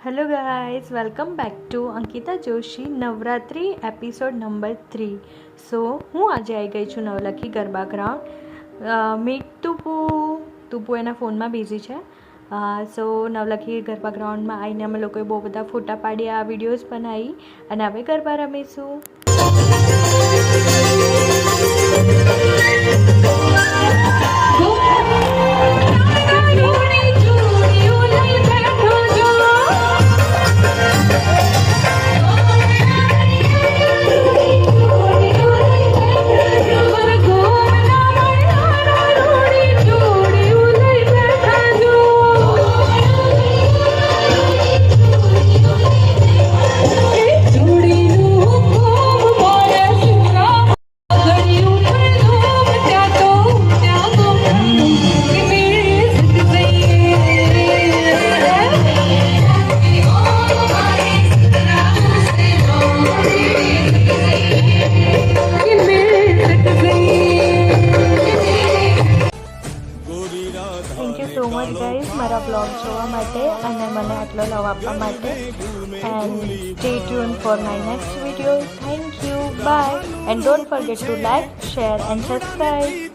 Hello guys, welcome back to Ankita Joshi Navratri episode number 3। So હું આજે આવી ગઈ છું નવલખી ગરબા ગ્રાઉન્ડ। મીટ તુપુ એના ફોનમાં બિઝી છે। સો નવલખી ગરબા ગ્રાઉન્ડમાં આવીને અમે લોકોએ બહુ બધા ફોટા પાડ્યા, વિડીયોઝ બનાવી અને હવે ગરબા રમીશું। Thank you so much guys મારા બ્લોગ જોવા માટે અને મને આટલો લવ આપવા માટે। And stay tune for my next video. Thank you, bye, and don't forget to like, share and subscribe.